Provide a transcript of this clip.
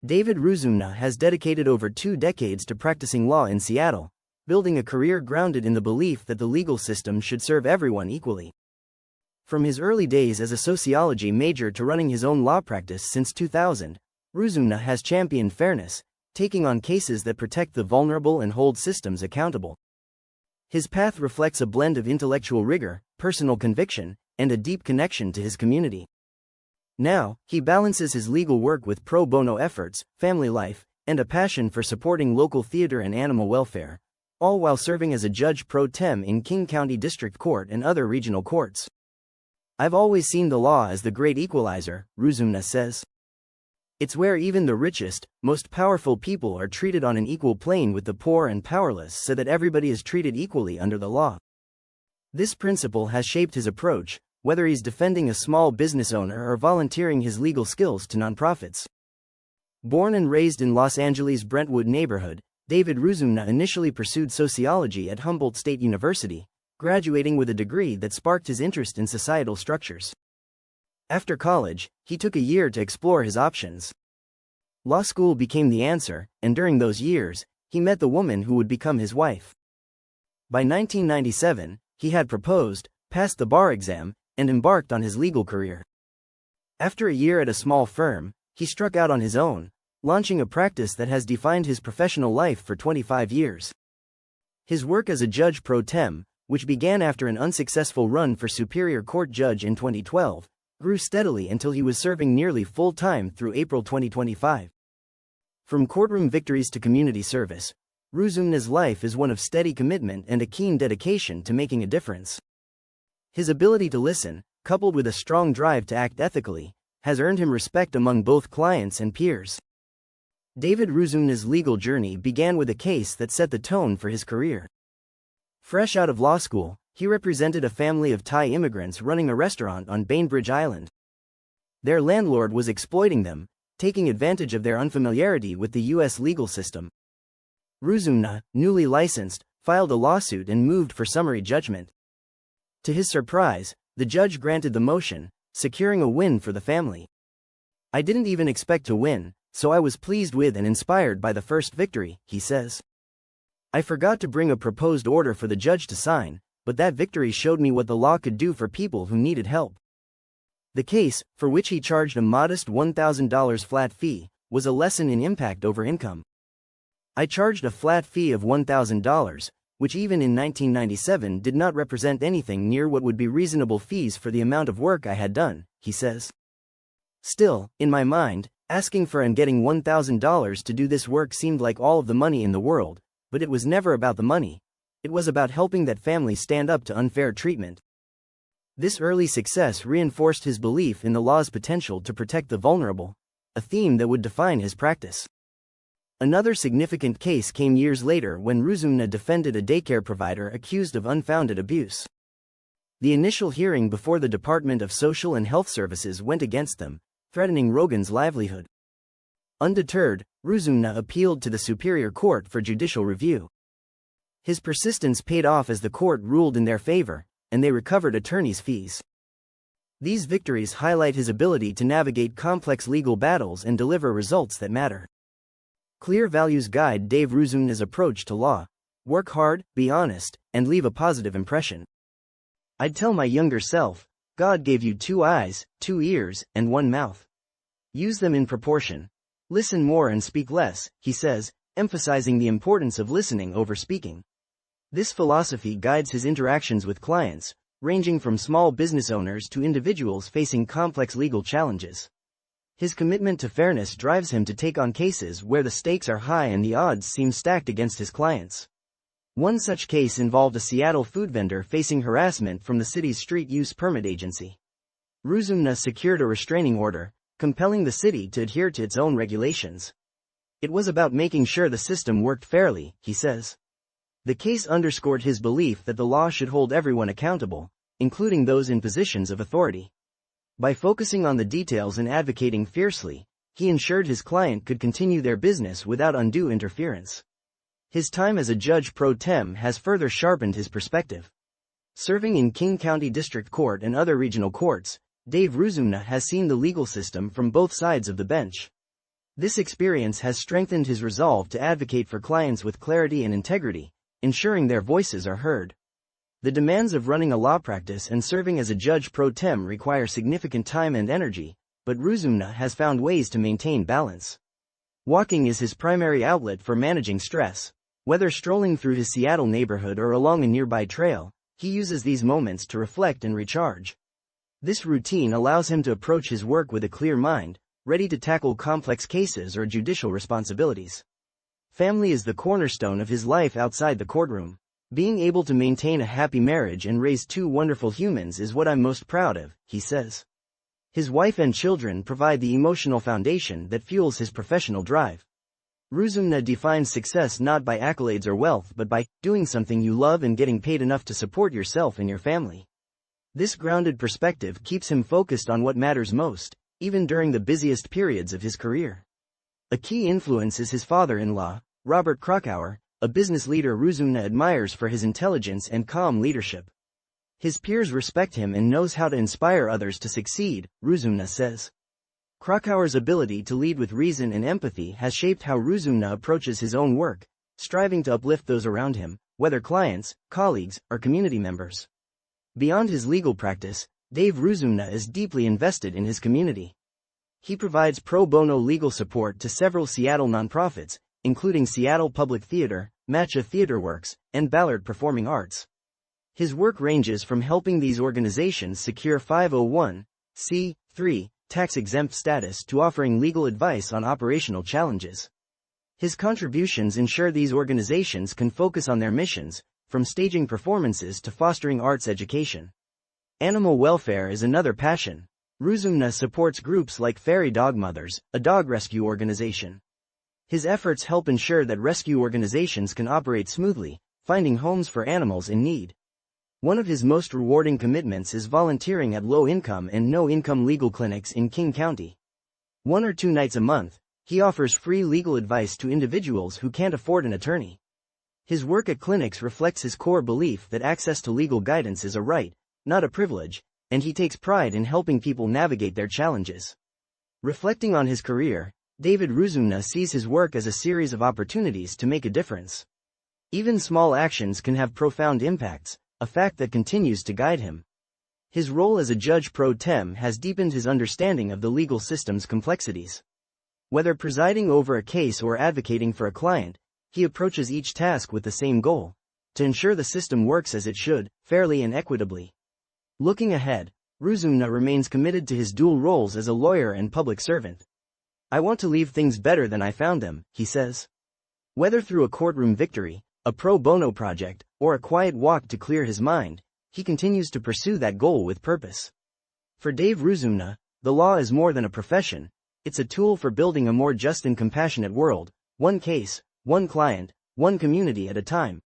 David Ruzumna has dedicated over 2 decades to practicing law in Seattle, building a career grounded in the belief that the legal system should serve everyone equally. From his early days as a sociology major to running his own law practice since 2000, Ruzumna has championed fairness, taking on cases that protect the vulnerable and hold systems accountable. His path reflects a blend of intellectual rigor, personal conviction, and a deep connection to his community. Now, he balances his legal work with pro bono efforts, family life, and a passion for supporting local theater and animal welfare, all while serving as a judge pro tem in King County District Court and other regional courts. "I've always seen the law as the great equalizer," Ruzumna says. "It's where even the richest, most powerful people are treated on an equal plane with the poor and powerless so that everybody is treated equally under the law." This principle has shaped his approach, whether he's defending a small business owner or volunteering his legal skills to nonprofits. Born and raised in Los Angeles' Brentwood neighborhood, David Ruzumna initially pursued sociology at Humboldt State University, graduating with a degree that sparked his interest in societal structures. After college, he took a year to explore his options. Law school became the answer, and during those years, he met the woman who would become his wife. By 1997, he had proposed, passed the bar exam, and embarked on his legal career. After a year at a small firm, he struck out on his own, launching a practice that has defined his professional life for 25 years. His work as a judge pro tem, which began after an unsuccessful run for Superior Court judge in 2012, grew steadily until he was serving nearly full-time through April 2025. From courtroom victories to community service, Ruzumna's life is one of steady commitment and a keen dedication to making a difference. His ability to listen, coupled with a strong drive to act ethically, has earned him respect among both clients and peers. David Ruzumna's legal journey began with a case that set the tone for his career. Fresh out of law school, he represented a family of Thai immigrants running a restaurant on Bainbridge Island. Their landlord was exploiting them, taking advantage of their unfamiliarity with the U.S. legal system. Ruzumna, newly licensed, filed a lawsuit and moved for summary judgment. To his surprise, the judge granted the motion, securing a win for the family. "I didn't even expect to win, so I was pleased with and inspired by the first victory," he says. "I forgot to bring a proposed order for the judge to sign, but that victory showed me what the law could do for people who needed help." The case, for which he charged a modest $1,000 flat fee, was a lesson in impact over income. "I charged a flat fee of $1,000, which even in 1997 did not represent anything near what would be reasonable fees for the amount of work I had done," he says. "Still, in my mind, asking for and getting $1,000 to do this work seemed like all of the money in the world, but it was never about the money. It was about helping that family stand up to unfair treatment." This early success reinforced his belief in the law's potential to protect the vulnerable, a theme that would define his practice. Another significant case came years later when Ruzumna defended a daycare provider accused of unfounded abuse. The initial hearing before the Department of Social and Health Services went against them, threatening Rogan's livelihood. Undeterred, Ruzumna appealed to the Superior Court for judicial review. His persistence paid off as the court ruled in their favor, and they recovered attorneys' fees. These victories highlight his ability to navigate complex legal battles and deliver results that matter. Clear values guide Dave Ruzumna's approach to law: work hard, be honest, and leave a positive impression. "I'd tell my younger self, God gave you 2 eyes, 2 ears, and 1 mouth. Use them in proportion. Listen more and speak less," he says, emphasizing the importance of listening over speaking. This philosophy guides his interactions with clients, ranging from small business owners to individuals facing complex legal challenges. His commitment to fairness drives him to take on cases where the stakes are high and the odds seem stacked against his clients. One such case involved a Seattle food vendor facing harassment from the city's street use permit agency. Ruzumna secured a restraining order, compelling the city to adhere to its own regulations. "It was about making sure the system worked fairly," he says. The case underscored his belief that the law should hold everyone accountable, including those in positions of authority. By focusing on the details and advocating fiercely, he ensured his client could continue their business without undue interference. His time as a judge pro tem has further sharpened his perspective. Serving in King County District Court and other regional courts, Dave Ruzumna has seen the legal system from both sides of the bench. This experience has strengthened his resolve to advocate for clients with clarity and integrity, ensuring their voices are heard. The demands of running a law practice and serving as a judge pro tem require significant time and energy, but Ruzumna has found ways to maintain balance. Walking is his primary outlet for managing stress. Whether strolling through his Seattle neighborhood or along a nearby trail, he uses these moments to reflect and recharge. This routine allows him to approach his work with a clear mind, ready to tackle complex cases or judicial responsibilities. Family is the cornerstone of his life outside the courtroom. Being able to maintain a happy marriage and raise two wonderful humans is what I'm most proud of, he says. His wife and children provide the emotional foundation that fuels his professional drive. Ruzumna defines success not by accolades or wealth but by doing something you love and getting paid enough to support yourself and your family. This grounded perspective keeps him focused on what matters most, even during the busiest periods of his career. A key influence is his father-in-law, Robert Krakauer, a business leader Ruzumna admires for his intelligence and calm leadership. His peers respect him and knows how to inspire others to succeed, Ruzumna says. Krakauer's ability to lead with reason and empathy has shaped how Ruzumna approaches his own work, striving to uplift those around him, whether clients, colleagues, or community members. Beyond his legal practice, Dave Ruzumna is deeply invested in his community. He provides pro bono legal support to several Seattle nonprofits, including Seattle Public Theater, Matcha Theater Works, and Ballard Performing Arts. His work ranges from helping these organizations secure 501(c)(3) tax-exempt status to offering legal advice on operational challenges. His contributions ensure these organizations can focus on their missions, from staging performances to fostering arts education. Animal welfare is another passion. Ruzumna supports groups like Fairy Dog Mothers, a dog rescue organization. His efforts help ensure that rescue organizations can operate smoothly, finding homes for animals in need. One of his most rewarding commitments is volunteering at low-income and no-income legal clinics in King County. 1 or 2 nights a month, he offers free legal advice to individuals who can't afford an attorney. His work at clinics reflects his core belief that access to legal guidance is a right, not a privilege, and he takes pride in helping people navigate their challenges. Reflecting on his career, David Ruzumna sees his work as a series of opportunities to make a difference. Even small actions can have profound impacts, a fact that continues to guide him. His role as a judge pro tem has deepened his understanding of the legal system's complexities. Whether presiding over a case or advocating for a client, he approaches each task with the same goal: to ensure the system works as it should, fairly and equitably. Looking ahead, Ruzumna remains committed to his dual roles as a lawyer and public servant. "I want to leave things better than I found them," he says. Whether through a courtroom victory, a pro bono project, or a quiet walk to clear his mind, he continues to pursue that goal with purpose. For Dave Ruzumna, the law is more than a profession, it's a tool for building a more just and compassionate world, one case, one client, one community at a time.